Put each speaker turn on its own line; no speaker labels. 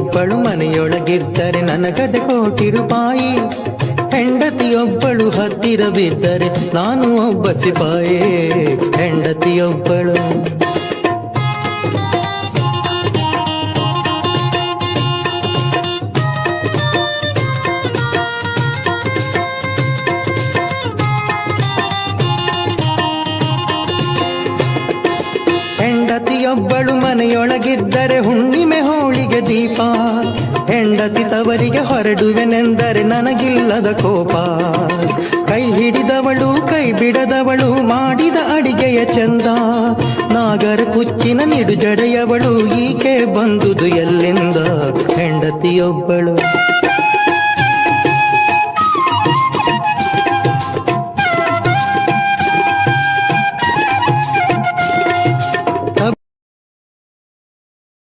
ಹೆಂಡತಿಯೊಬ್ಬಳು ಮನೆಯೊಳಗಿದ್ದರೆ ನನಗದೆ ಕೋಟಿ ರೂಪಾಯಿ. ಹೆಂಡತಿಯೊಬ್ಬಳು ಹತ್ತಿರ ಬಿದ್ದರೆ ನಾನು ಒಬ್ಬ ಸಿಪಾಯೇ. ಹೆಂಡತಿಯೊಬ್ಬಳು ಹೆಂಡತಿಯೊಬ್ಬಳು ಮನೆಯೊಳಗಿದ್ದರೆ ಹುಣ್ಣಿಮೆ ಹೋಳಿಗೆ ದೀಪ. ಹೆಂಡತಿ ತವರಿಗೆ ಹೊರಡುವೆನೆಂದರೆ ನನಗಿಲ್ಲದ ಕೋಪ. ಕೈ ಹಿಡಿದವಳು ಕೈ ಬಿಡದವಳು ಮಾಡಿದ ಅಡಿಗೆಯ ಚಂದ. ನಾಗರ ಕುಚ್ಚಿನ ನಿಡುಜಡೆಯವಳು ಈಕೆ ಬಂದುದು ಎಲ್ಲಿಂದ. ಹೆಂಡತಿಯೊಬ್ಬಳು